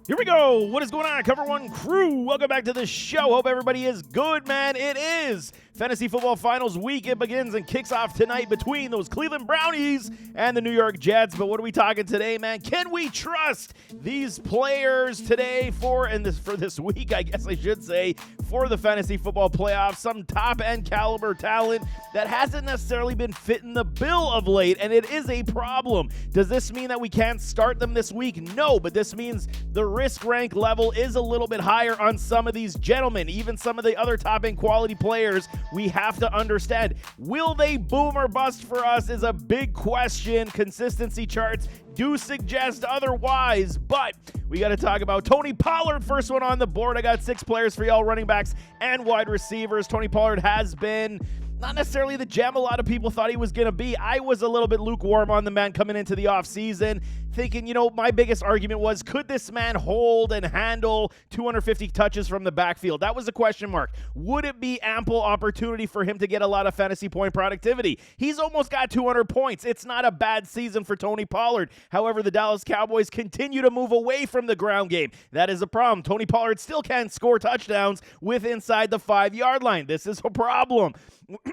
Here we go. What is going on, Cover One crew? Welcome back to the show. Hope everybody is good, man. It is Fantasy Football Finals week. It begins and kicks off tonight between those Cleveland Brownies and the New York Jets. But what are we talking today, man? Can we trust these players today for this week, I guess I should say, for the Fantasy Football Playoffs? Some top-end caliber talent that hasn't necessarily been fitting the bill of late, and it is a problem. Does this mean that we can't start them this week? No, but this means the risk rank level is a little bit higher on some of these gentlemen, even some of the other top-end quality players. We have to understand, will they boom or bust for us is a big question. Consistency charts do suggest otherwise, but we got to talk about Tony Pollard. First one on the board. I got 6 players for y'all, running backs and wide receivers. Tony Pollard has been not necessarily the gem a lot of people thought he was going to be. I was a little bit lukewarm on the man coming into the offseason, thinking, my biggest argument was, could this man hold and handle 250 touches from the backfield? That was a question mark. Would it be ample opportunity for him to get a lot of fantasy point productivity? He's almost got 200 points. It's not a bad season for Tony Pollard. However, the Dallas Cowboys continue to move away from the ground game. That is a problem. Tony Pollard still can't score touchdowns with inside the 5-yard line. This is a problem.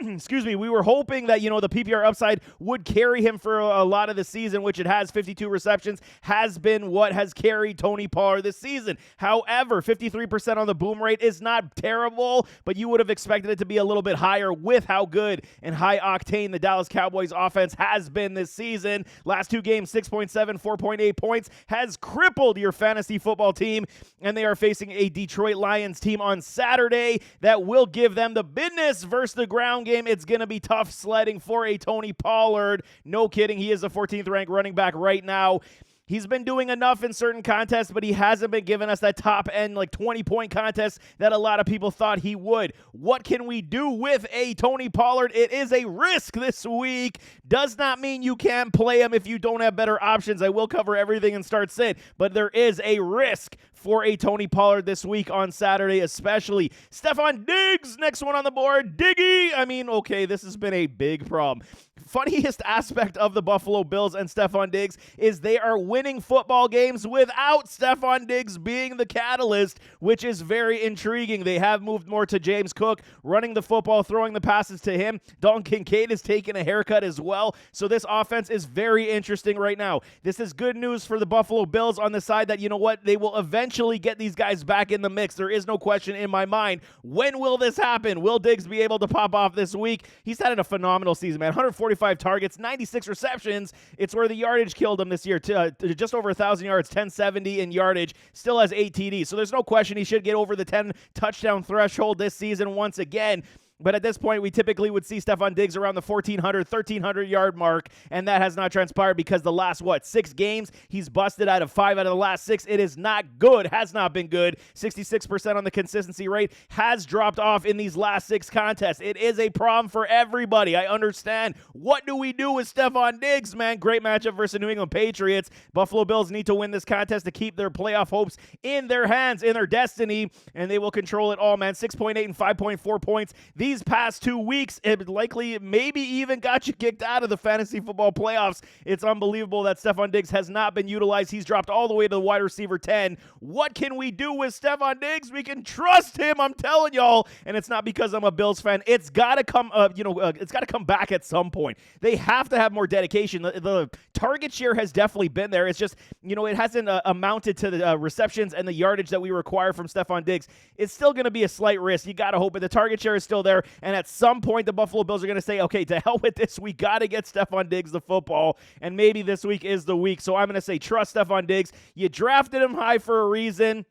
Excuse me, we were hoping that, the PPR upside would carry him for a lot of the season, which it has. 52 receptions has been what has carried Tony Pollard this season. However, 53% on the boom rate is not terrible, but you would have expected it to be a little bit higher with how good and high octane the Dallas Cowboys offense has been this season. Last 2 games, 6.7, 4.8 points, has crippled your fantasy football team, and they are facing a Detroit Lions team on Saturday that will give them the business versus the ground game. It's going to be tough sledding for a Tony Pollard. No kidding. He is the 14th ranked running back right now. He's been doing enough in certain contests, but he hasn't been giving us that top-end, 20-point contest that a lot of people thought he would. What can we do with a Tony Pollard? It is a risk this week. Does not mean you can't play him if you don't have better options. I will cover everything and start sit, but there is a risk for a Tony Pollard this week on Saturday, especially. Stefon Diggs, next one on the board. Diggy! Okay, this has been a big problem. Funniest aspect of the Buffalo Bills and Stefon Diggs is they are winning football games without Stefon Diggs being the catalyst, which is very intriguing. They have moved more to James Cook, running the football, throwing the passes to him. Dalton Kincaid is taking a haircut as well. So this offense is very interesting right now. This is good news for the Buffalo Bills on the side that, they will eventually get these guys back in the mix. There is no question in my mind. When will this happen? Will Diggs be able to pop off this week? He's had a phenomenal season, man. 145 targets, 96 receptions. It's where the yardage killed him this year. Just over 1,000 yards, 1070 in yardage. Still has 8 TDs. So there's no question he should get over the 10 touchdown threshold this season once again. But at this point, we typically would see Stefon Diggs around the 1,400, 1,300-yard mark, and that has not transpired because the last, 6 games, he's busted out of 5 out of the last 6. It is not good, has not been good. 66% on the consistency rate has dropped off in these last 6 contests. It is a problem for everybody. I understand. What do we do with Stefon Diggs, man? Great matchup versus New England Patriots. Buffalo Bills need to win this contest to keep their playoff hopes in their hands, in their destiny, and they will control it all, man. 6.8 and 5.4 points. These past 2 weeks, it likely maybe even got you kicked out of the fantasy football playoffs. It's unbelievable that Stefon Diggs has not been utilized. He's dropped all the way to the wide receiver 10. What can we do with Stefon Diggs? We can trust him, I'm telling y'all. And it's not because I'm a Bills fan. It's got to come it's got to come back at some point. They have to have more dedication. The target share has definitely been there. It's just, it hasn't amounted to the receptions and the yardage that we require from Stefon Diggs. It's still going to be a slight risk. You got to hope, but the target share is still there. And at some point, the Buffalo Bills are going to say, okay, to hell with this. We got to get Stefon Diggs the football. And maybe this week is the week. So I'm going to say trust Stefon Diggs. You drafted him high for a reason.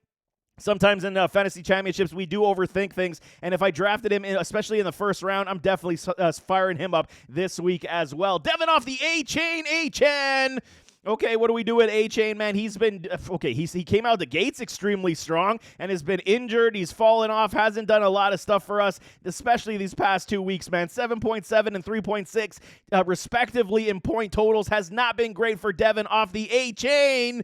Sometimes in fantasy championships, we do overthink things. And if I drafted him, especially in the first round, I'm definitely firing him up this week as well. Devin off the A-Chain, A-Chain. Okay, what do we do with A-Chain, man? He's been, he came out the gates extremely strong and has been injured. He's fallen off, hasn't done a lot of stuff for us, especially these past 2 weeks, man. 7.7 and 3.6, respectively, in point totals. Has not been great for Devin off the A-Chain.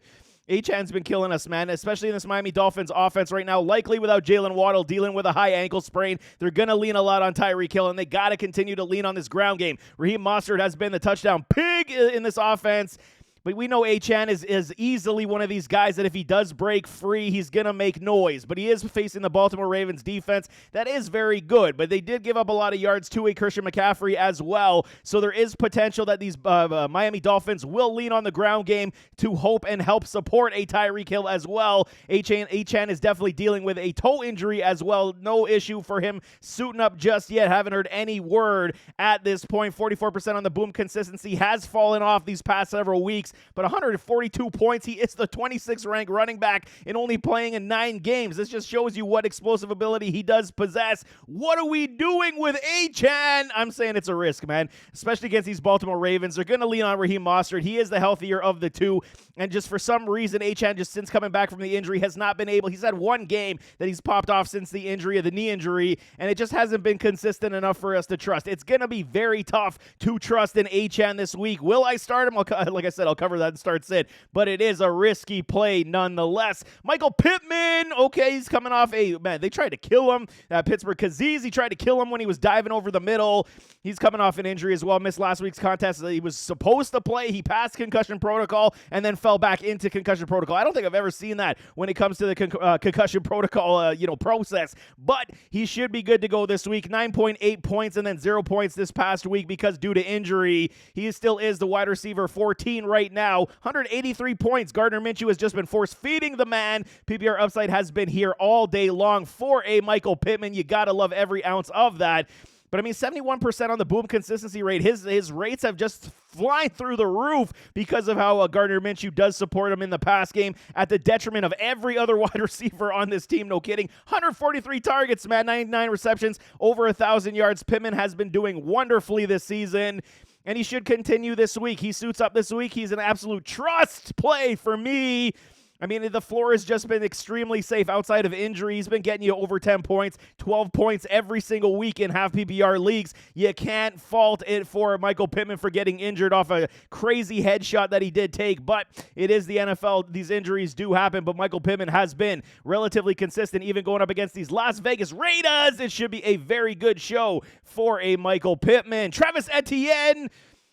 A-Chan's been killing us, man, especially in this Miami Dolphins offense right now, likely without Jalen Waddle dealing with a high ankle sprain. They're going to lean a lot on Tyreek Hill, and they got to continue to lean on this ground game. Raheem Mostert has been the touchdown pig in this offense. But we know Achane is easily one of these guys that if he does break free, he's going to make noise. But he is facing the Baltimore Ravens defense that is very good. But they did give up a lot of yards to a Christian McCaffrey as well. So there is potential that these Miami Dolphins will lean on the ground game to hope and help support a Tyreek Hill as well. Achane is definitely dealing with a toe injury as well. No issue for him suiting up just yet. Haven't heard any word at this point. 44% on the boom consistency has fallen off these past several weeks. But 142 points. He is the 26th ranked running back and only playing in 9 games. This just shows you what explosive ability he does possess. What are we doing with Achane? I'm saying it's a risk, man, especially against these Baltimore Ravens. They're going to lean on Raheem Mostert. He is the healthier of the two. And just for some reason, Achane, just since coming back from the injury, has not been able. He's had one game that he's popped off since the injury of the knee injury, and it just hasn't been consistent enough for us to trust. It's going to be very tough to trust in Achane this week. Will I start him? Like I said, I'll cover that and start sit, but it is a risky play nonetheless. Michael Pittman, okay, he's coming off they tried to kill him. Pittsburgh Kazeez, he tried to kill him when he was diving over the middle. He's coming off an injury as well. Missed last week's contest. He was supposed to play. He passed concussion protocol and then fell back into concussion protocol. I don't think I've ever seen that when it comes to the concussion protocol, process, but he should be good to go this week. 9.8 points and then 0 points this past week because due to injury, he still is the wide receiver 14 right now. 183 points. Gardner Minshew has just been force-feeding the man. PPR upside has been here all day long for a Michael Pittman. You got to love every ounce of that. But, 71% on the boom consistency rate. His rates have just flying through the roof because of how Gardner Minshew does support him in the pass game at the detriment of every other wide receiver on this team. No kidding. 143 targets, man. 99 receptions, over 1,000 yards. Pittman has been doing wonderfully this season, and he should continue this week. He suits up this week. He's an absolute trust play for me. The floor has just been extremely safe outside of injury. He's been getting you over 10 points, 12 points every single week in half PPR leagues. You can't fault it for Michael Pittman for getting injured off a crazy headshot that he did take, but it is the NFL. These injuries do happen, but Michael Pittman has been relatively consistent, even going up against these Las Vegas Raiders. It should be a very good show for a Michael Pittman. Travis Etienne.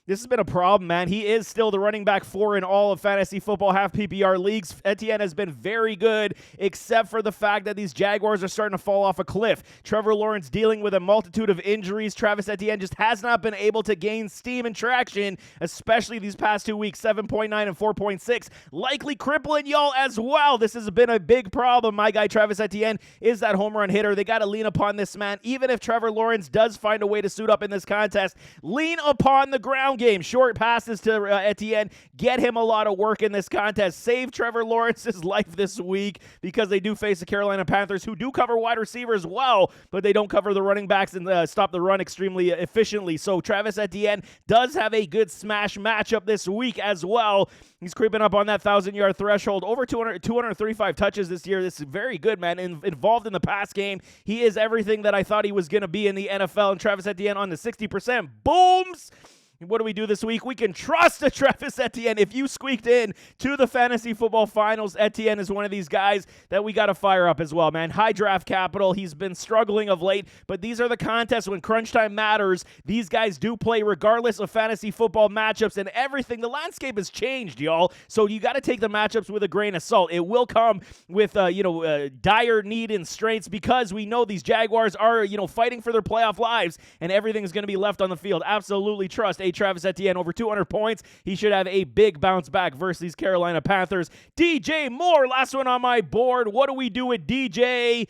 This has been a problem, man. He is still the running back 4 in all of fantasy football, half PPR leagues. Etienne has been very good, except for the fact that these Jaguars are starting to fall off a cliff. Trevor Lawrence dealing with a multitude of injuries. Travis Etienne just has not been able to gain steam and traction, especially these past 2 weeks, 7.9 and 4.6. Likely crippling y'all as well. This has been a big problem. My guy Travis Etienne is that home run hitter. They got to lean upon this man. Even if Trevor Lawrence does find a way to suit up in this contest, lean upon the ground game. Short passes to Etienne. Get him a lot of work in this contest. Save Trevor Lawrence's life this week because they do face the Carolina Panthers, who do cover wide receivers well, but they don't cover the running backs and stop the run extremely efficiently. So Travis Etienne does have a good smash matchup this week as well. He's creeping up on that 1,000-yard threshold. Over 235 touches this year. This is very good, man. Involved in the pass game. He is everything that I thought he was going to be in the NFL. And Travis Etienne on the 60% booms. What do we do this week? We can trust Travis Etienne. If you squeaked in to the fantasy football finals, Etienne is one of these guys that we got to fire up as well, man. High draft capital. He's been struggling of late, but these are the contests when crunch time matters. These guys do play regardless of fantasy football matchups and everything. The landscape has changed, y'all. So you got to take the matchups with a grain of salt. It will come with, dire need and strengths because we know these Jaguars are, fighting for their playoff lives and everything is going to be left on the field. Absolutely trust Travis Etienne over 200 points. He should have a big bounce back versus these Carolina Panthers. DJ Moore, last one on my board. What do we do with DJ?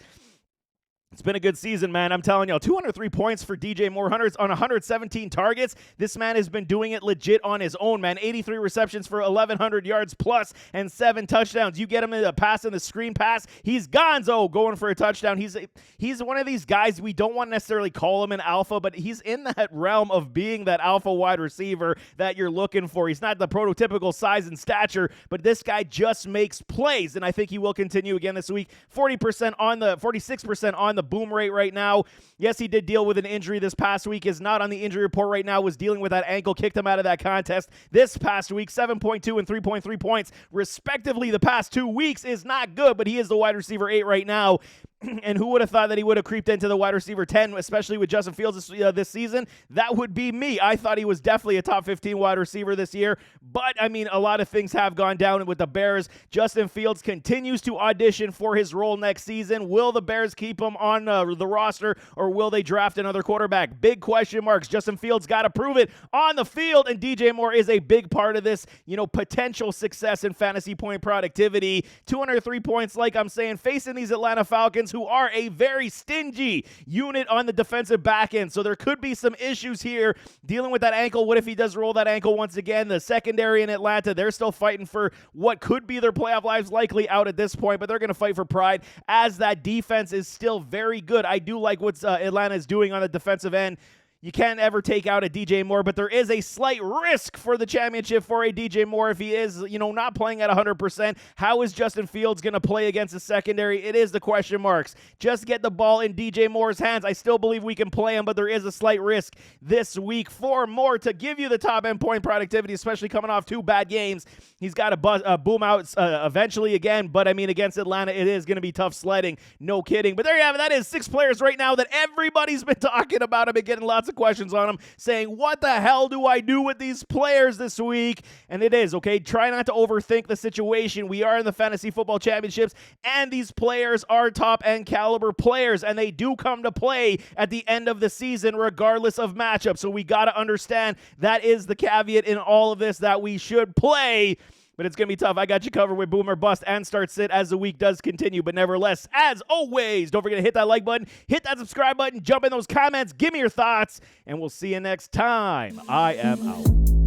It's been a good season, man. I'm telling y'all, 203 points for DJ Moore, 117 targets. This man has been doing it legit on his own, man. 83 receptions for 1,100 yards plus and 7 touchdowns. You get him in a pass in the screen pass, he's gonzo going for a touchdown. He's one of these guys, we don't want to necessarily call him an alpha, but he's in that realm of being that alpha wide receiver that you're looking for. He's not the prototypical size and stature, but this guy just makes plays, and I think he will continue again this week. 46% on the boom rate right now. Yes, he did deal with an injury this past week, is not on the injury report right now, was dealing with that ankle, kicked him out of that contest this past week. 7.2 and 3.3 points respectively the past 2 weeks is not good, but he is the wide receiver 8 right now. And who would have thought that he would have creeped into the wide receiver 10, especially with Justin Fields this season? That would be me. I thought he was definitely a top 15 wide receiver this year. But, I mean, a lot of things have gone down with the Bears. Justin Fields continues to audition for his role next season. Will the Bears keep him on the roster, or will they draft another quarterback? Big question marks. Justin Fields got to prove it on the field, and DJ Moore is a big part of this, potential success in fantasy point productivity. 203 points, like I'm saying, facing these Atlanta Falcons, who are a very stingy unit on the defensive back end. So there could be some issues here dealing with that ankle. What if he does roll that ankle once again? The secondary in Atlanta, they're still fighting for what could be their playoff lives, likely out at this point, but they're going to fight for pride as that defense is still very good. I do like what Atlanta is doing on the defensive end. You can't ever take out a DJ Moore, but there is a slight risk for the championship for a DJ Moore if he is, not playing at 100%. How is Justin Fields going to play against the secondary? It is the question marks. Just get the ball in DJ Moore's hands. I still believe we can play him, but there is a slight risk this week for Moore to give you the top end point productivity, especially coming off 2 bad games. He's got to boom out eventually again, but I mean, against Atlanta, it is going to be tough sledding. No kidding. But there you have it. That is 6 players right now that everybody's been talking about. I've been getting lots of questions on them saying, what the hell do I do with these players this week? And it is, okay, try not to overthink the situation. We are in the fantasy football championships, and these players are top end caliber players, and they do come to play at the end of the season regardless of matchup. So we got to understand that is the caveat in all of this, that we should play. But it's going to be tough. I got you covered with Boom or Bust and Start Sit as the week does continue. But nevertheless, as always, don't forget to hit that like button, hit that subscribe button, jump in those comments, give me your thoughts, and we'll see you next time. I am out.